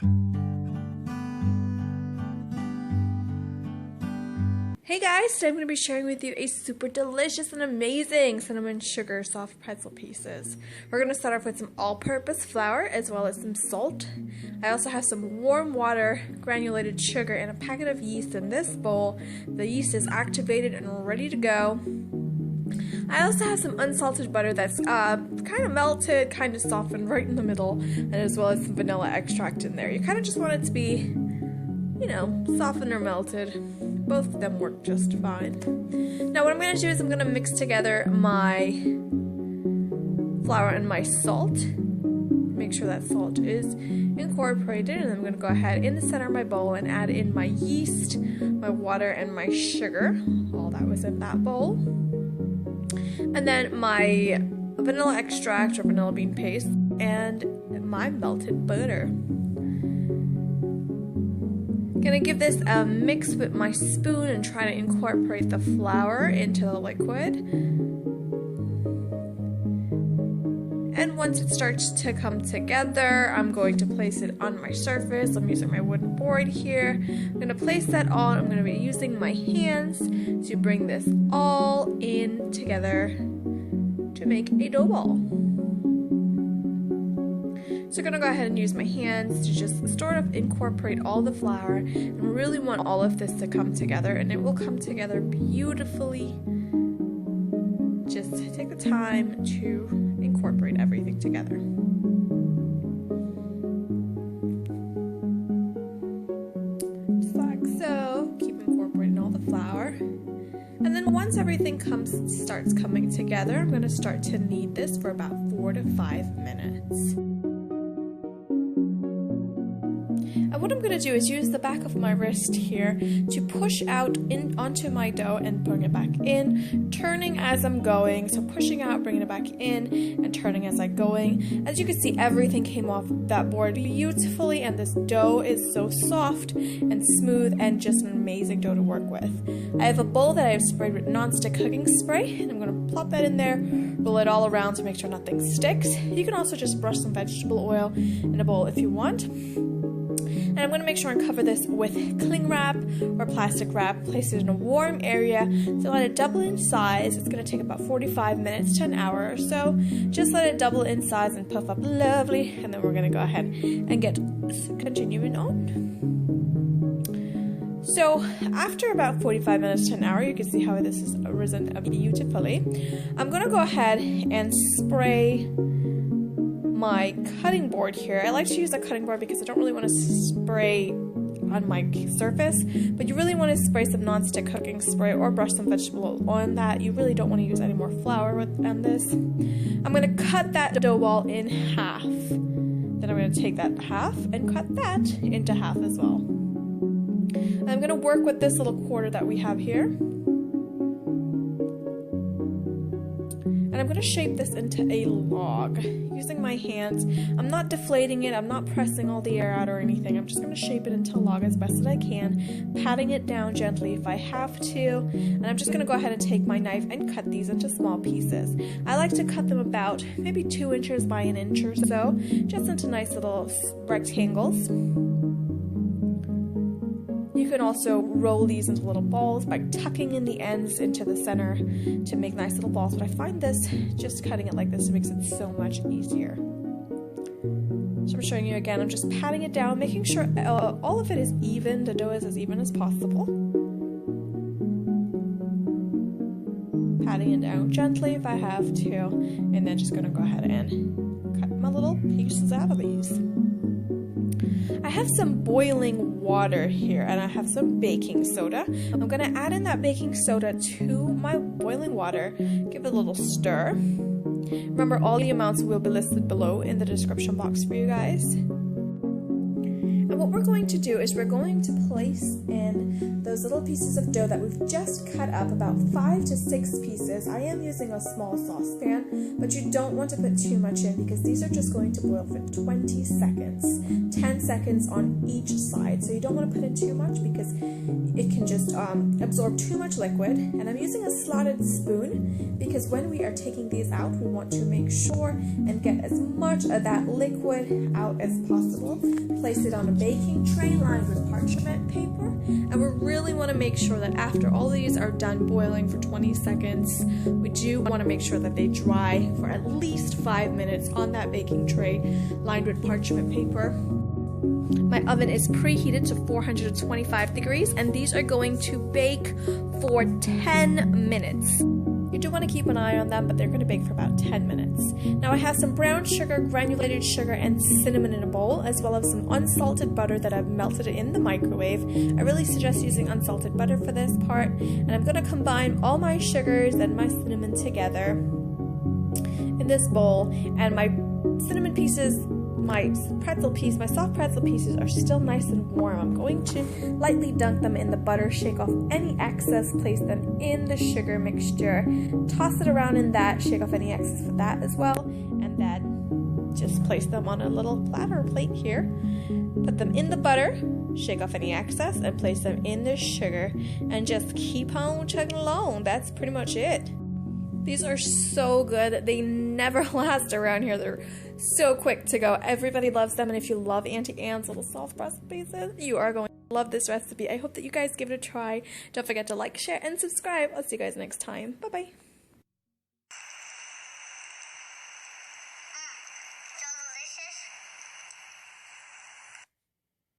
Hey guys, today I'm going to be sharing with you a super delicious and amazing cinnamon sugar soft pretzel pieces. We're going to start off with some all-purpose flour as well as some salt. I also have some warm water, granulated sugar, and a packet of yeast in this bowl. The yeast is activated and ready to go. I also have some unsalted butter that's kind of melted, kind of softened right in the middle, and as well as some vanilla extract in there. You kind of just want it to be, you know, softened or melted. Both of them work just fine. Now what I'm going to do is I'm going to mix together my flour and my salt. Make sure that salt is incorporated, and I'm going to go ahead in the center of my bowl and add in my yeast, my water, and my sugar. All that was in that bowl. And then my vanilla extract or vanilla bean paste and my melted butter. Gonna give this a mix with my spoon and try to incorporate the flour into the liquid. And once it starts to come together, I'm going to place it on my surface. I'm using my wooden board here. I'm gonna place that on. I'm gonna be using my hands to bring this all in together to make a dough ball. So I'm going to go ahead and use my hands to just sort of incorporate all the flour, and really want all of this to come together, and it will come together beautifully. Just take the time to incorporate everything together. Just like so. Keep incorporating all the flour. And then once everything starts coming together, I'm going to start to knead this for about 4 to 5 minutes. And what I'm going to do is use the back of my wrist here to push out onto my dough and bring it back in, turning as I'm going. So pushing out, bringing it back in, and turning as I'm going. As you can see, everything came off that board beautifully, and this dough is so soft and smooth and just an amazing dough to work with. I have a bowl that I have sprayed with non-stick cooking spray, and I'm going to plop that in there, roll it all around to make sure nothing sticks. You can also just brush some vegetable oil in a bowl if you want. And I'm going to make sure and cover this with cling wrap or plastic wrap. Place it in a warm area to let it double in size. It's going to take about 45 minutes to an hour or so. Just let it double in size and puff up lovely. And then we're going to go ahead and get continuing on. So after about 45 minutes to an hour, you can see how this has risen beautifully. I'm going to go ahead and spray my cutting board here. I like to use a cutting board because I don't really want to spray on my surface, but you really want to spray some non-stick cooking spray or brush some vegetable oil on that. You really don't want to use any more flour on this. I'm going to cut that dough ball in half. Then I'm going to take that half and cut that into half as well. And I'm going to work with this little quarter that we have here. And I'm going to shape this into a log using my hands. I'm not deflating it, I'm not pressing all the air out or anything. I'm just going to shape it into a log as best as I can, patting it down gently if I have to. And I'm just going to go ahead and take my knife and cut these into small pieces. I like to cut them about maybe 2 inches by 1 inch or so, just into nice little rectangles. You can also roll these into little balls by tucking in the ends into the center to make nice little balls, but I find this, just cutting it like this, makes it so much easier. So I'm showing you again, I'm just patting it down, making sure all of it is even, the dough is as even as possible. Patting it down gently if I have to, and then just going to go ahead and cut my little pieces out of these. I have some boiling water here, and I have some baking soda. I'm going to add in that baking soda to my boiling water, give it a little stir. Remember, all the amounts will be listed below in the description box for you guys. And what we're going to do is we're going to place in those little pieces of dough that we've just cut up, about 5 to 6 pieces. I am using a small saucepan, but you don't want to put too much in because these are just going to boil for 20 seconds, 10 seconds on each side. So you don't want to put in too much because it can just absorb too much liquid. And I'm using a slotted spoon because when we are taking these out, we want to make sure and get as much of that liquid out as possible. Place it on a baking tray lined with parchment paper, and we really want to make sure that after all these are done boiling for 20 seconds, we do want to make sure that they dry for at least 5 minutes on that baking tray lined with parchment paper. My oven is preheated to 425 degrees, and these are going to bake for 10 minutes. You do want to keep an eye on them, but they're going to bake for about 10 minutes. Now I have some brown sugar, granulated sugar, and cinnamon in a bowl, as well as some unsalted butter that I've melted in the microwave. I really suggest using unsalted butter for this part, and I'm going to combine all my sugars and my cinnamon together in this bowl, and my cinnamon pieces, my soft pretzel pieces are still nice and warm. I'm going to lightly dunk them in the butter, shake off any excess, place them in the sugar mixture, toss it around in that, shake off any excess for that as well, and then just place them on a little platter or plate here. Put them in the butter, shake off any excess, and place them in the sugar, and just keep on chugging along. That's pretty much it. These are so good. They never last around here. They're so quick to go. Everybody loves them, and if you love Auntie Anne's little soft pretzel pieces, you are going to love this recipe. I hope that you guys give it a try. Don't forget to like, share, and subscribe. I'll see you guys next time. Bye-bye.